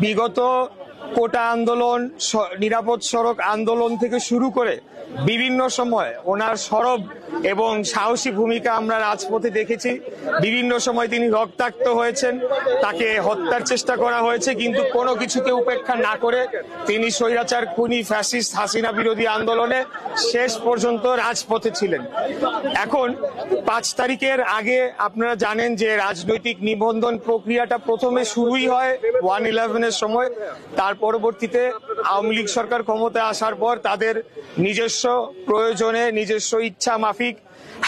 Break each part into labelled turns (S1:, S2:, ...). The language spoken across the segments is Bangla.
S1: বিগত কোটা আন্দোলন, নিরাপদ সড়ক আন্দোলন থেকে শুরু করে বিভিন্ন সময় ওনার সরব এবং সাহসী ভূমিকা আমরা রাজপথে দেখেছি। বিভিন্ন সময় তিনি রক্তাক্ত হয়েছেন, তাকে হত্যার চেষ্টা করা হয়েছে, কিন্তু কোনো কিছুকে উপেক্ষা না করে তিনি স্বৈরাচার খুনি ফ্যাসিস্ট হাসিনা বিরোধী আন্দোলনে শেষ পর্যন্ত রাজপথে ছিলেন। এখন 5 তারিখের আগে আপনারা জানেন যে রাজনৈতিক নিবন্ধন প্রক্রিয়াটা প্রথমে শুরুই হয় 1/11-এর সময়। তার পরবর্তীতে আওয়ামী লীগ সরকার ক্ষমতায় আসার পর তাদের নিজস্ব প্রয়োজনে, নিজস্ব ইচ্ছা মাফিক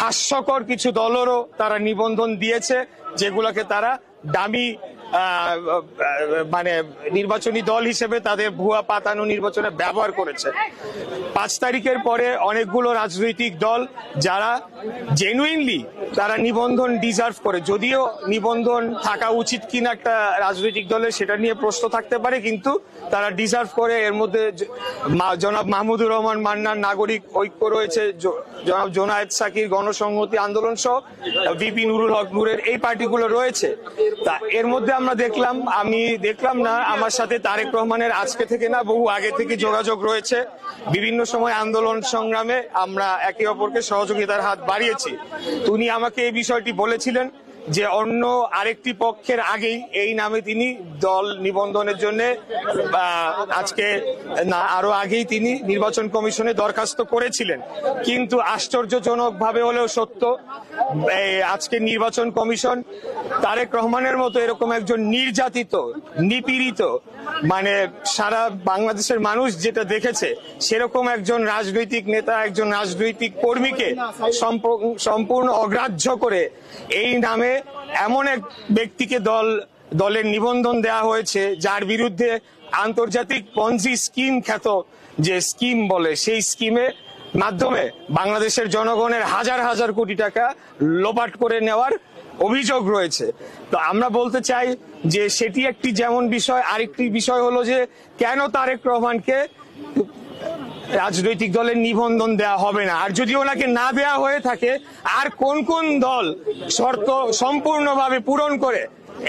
S1: হাস্যকর কিছু দলেরও তারা নিবন্ধন দিয়েছে, যেগুলোকে তারা দামি মানে নির্বাচনী দল হিসেবে তাদের ভুয়া পাতানো নির্বাচনে ব্যবহার করেছে। 5 তারিখের পরে অনেকগুলো রাজনৈতিক দল যারা জেনুইনলি তারা নিবন্ধন ডিজার্ভ করে, যদিও নিবন্ধন থাকা উচিত কিনা একটা রাজনৈতিক দলের সেটা নিয়ে প্রশ্ন থাকতে পারে, কিন্তু তারা ডিজার্ভ করে। এর মধ্যে জনাব মাহমুদুর রহমান মান্নার নাগরিক ঐক্য রয়েছে, জনাব জোনায়েদ সাকির গণসংহতি আন্দোলন সহ ভিপি নুরুল হক নূরের এই পার্টিগুলো রয়েছে। তা এর মধ্যে আমি দেখলাম না, আমার সাথে তারেক রহমানের আজকে থেকে না, বহু আগে থেকে যোগাযোগ রয়েছে। বিভিন্ন সময় আন্দোলন সংগ্রামে আমরা একে অপরকে সহযোগিতার হাত বাড়িয়েছি। উনি আমাকে এই বিষয়টি বলেছিলেন যে অন্য আরেকটি পক্ষের আগেই এই নামে তিনি দল নিবন্ধনের জন্য আজকে না আরো আগেই তিনি নির্বাচন কমিশনে দরখাস্ত করেছিলেন। কিন্তু আশ্চর্যজনক ভাবে হলেও সত্য, আজকে নির্বাচন কমিশন তারেক রহমানের মতো এরকম একজন নির্যাতিত, নিপীড়িত, মানে সারা বাংলাদেশের মানুষ যেটা দেখেছে সেরকম একজন রাজনৈতিক নেতা, একজন রাজনৈতিক কর্মীকে সম্পূর্ণ অগ্রাহ্য করে এই নামে এমন এক ব্যক্তিকে দলের নিবন্ধন দেওয়া হয়েছে যার বিরুদ্ধে আন্তর্জাতিক পঞ্জি স্কিম খ্যাত যে স্কিম বলে, সেই স্কিমে মাধ্যমে বাংলাদেশের জনগণের হাজার হাজার কোটি টাকা লোপাট করে নেওয়ার অভিযোগ রয়েছে। তো আমরা বলতে চাই যে সেটি একটি যেমন বিষয়, আরেকটি বিষয় হলো যে কেন তারেক রহমানকে রাজনৈতিক দলের নিবন্ধন দেওয়া হবে না, আর যদি ওনাকে না দেওয়া হয়ে থাকে আর কোন কোন দল শর্ত সম্পূর্ণভাবে পূরণ করে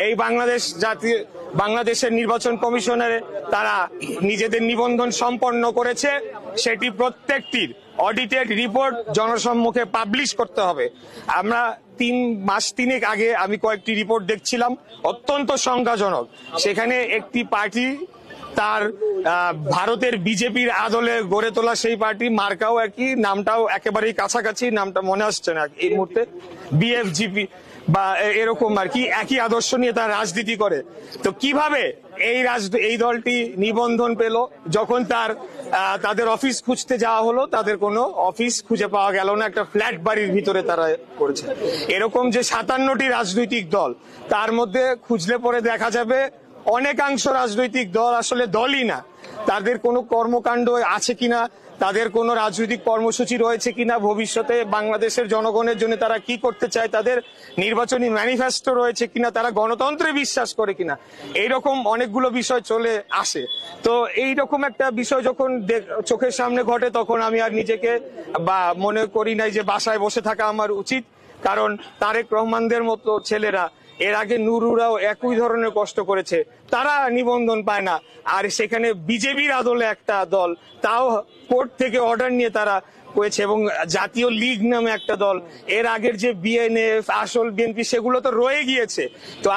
S1: এই বাংলাদেশের নির্বাচন কমিশনের তারা নিজেদের নিবন্ধন সম্পন্ন করেছে, সেটি প্রত্যেকটির অডিটেড রিপোর্ট জনসম্মুখে পাবলিশ করতে হবে। আমরা 3 মাস আগে আমি কয়েকটি রিপোর্ট দেখছিলাম, অত্যন্ত সংখ্যাজনক। সেখানে একটি পার্টি তার ভারতের বিজেপির আদলে গড়ে তোলা সেই পার্টি, মার্কাও একই, নামটাও একেবারেই কাছাকাছি, নামটা মনে আসছে না এই মুহূর্তে, বিএফজিপি বা এরকম আর কি, একই আদর্শ নিয়ে তার রাজনীতি করে। তো কিভাবে এই দলটি নিবন্ধন পেল যখন তাদের অফিস খুঁজতে যাওয়া হলো, তাদের কোনো অফিস খুঁজে পাওয়া গেল না, একটা ফ্ল্যাট বাড়ির ভিতরে তারা করেছে। এরকম যে 57টি রাজনৈতিক দল, তার মধ্যে খুঁজলে পরে দেখা যাবে অনেকাংশ রাজনৈতিক দল আসলে দলই না। তাদের কোনো কর্মকাণ্ড আছে কিনা, তাদের কোনো রাজনৈতিক কর্মসূচি রয়েছে কিনা, ভবিষ্যতে বাংলাদেশের জনগণের জন্য তারা কি করতে চায়, তাদের নির্বাচনী ম্যানিফেস্টো রয়েছে কিনা, তারা গণতন্ত্রে বিশ্বাস করে কিনা, এইরকম অনেকগুলো বিষয় চলে আসে। তো এইরকম একটা বিষয় যখন চোখের সামনে ঘটে, তখন আমি আর নিজেকে মনে করি নাই যে বাসায় বসে থাকা আমার উচিত। কারণ তারেক রহমানদের মতো ছেলেরা, এর আগে নুরুরাও একই ধরনের কষ্ট করেছে, তারা নিবন্ধন পায় না। আর সেখানে বিজেপির আদলে একটা দল, তাও কোর্ট থেকে অর্ডার নিয়ে তারা হয়েছে, এবং জাতীয় লীগ নামে একটা দল, এর আগের যে বিএনএফ, আসল বিএনপি, সেগুলো তো রয়ে গিয়েছে। তো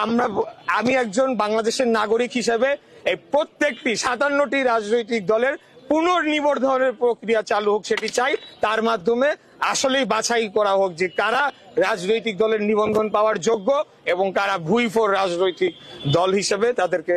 S1: আমি একজন বাংলাদেশের নাগরিক হিসেবে এই প্রত্যেকটি 57টি রাজনৈতিক দলের পুনর্নিবন্ধনের প্রক্রিয়া চালু হোক, সেটি চাই। তার মাধ্যমে আসলেই বাছাই করা হোক যে কারা রাজনৈতিক দলের নিবন্ধন পাওয়ার যোগ্য এবং কারা ভুইফোর রাজনৈতিক দল হিসেবে তাদেরকে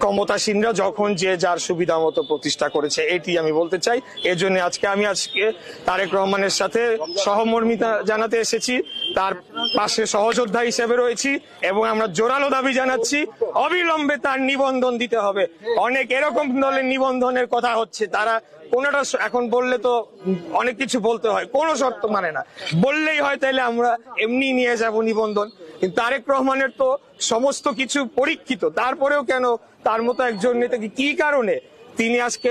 S1: ক্ষমতাসীনরা যখন যে যার সুবিধা মতো প্রতিষ্ঠা করেছে, এটি আমি বলতে চাই। এজন্য আমি আজকে তারেক রহমানের সাথে সহমর্মিতা জানাতে এসেছি, তার পাশে সহযোদ্ধা হিসেবে রয়েছি, এবং আমরা জোরালো দাবি জানাচ্ছি অবিলম্বে তার নিবন্ধন দিতে হবে। অনেক এরকম দলের নিবন্ধনের কথা হচ্ছে, তারা কোনটা এখন বললে তো অনেক কিছু বলতে হয়, কোন শর্ত মানে না, বললেই হয় তাইলে আমরা এমনি নিয়ে যাব নিবন্ধন। কিন্তু তারেক রহমানের তো সমস্ত কিছু পরীক্ষিত, তারপরেও কেন তার মতো একজন নেতাকে কি কারণে তিনি আজকে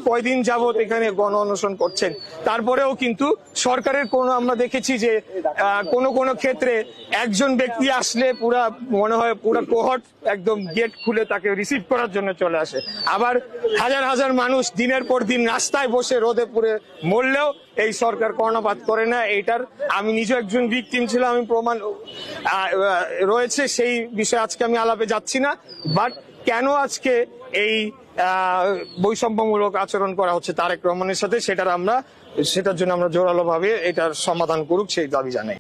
S1: কয়দিন যাবত এখানে গণ অনশন করছেন। তারপরেও কিন্তু সরকারের আমরা দেখেছি যে কোন ক্ষেত্রে একজন ব্যক্তি আসলে মনে হয় পুরা কোহর্ট একদম গেট খুলে তাকে রিসিভ করার জন্য চলে আসে। আবার হাজার হাজার মানুষ দিনের পর দিন রাস্তায় বসে রোদে পুড়ে মরলেও এই সরকার কর্ণপাত করে না। এইটার আমি নিজে একজন ভিকটিম ছিলাম, আমি প্রমাণ রয়েছে, সেই বিষয়ে আজকে আমি আলাপে যাচ্ছি না। বাট কেন আজকে এই বৈষম্যমূলক আচরণ করা হচ্ছে তারেক রহমানের সাথে, সেটার জন্য আমরা জোরালো ভাবে এটার সমাধান করুক সেই দাবি জানাই।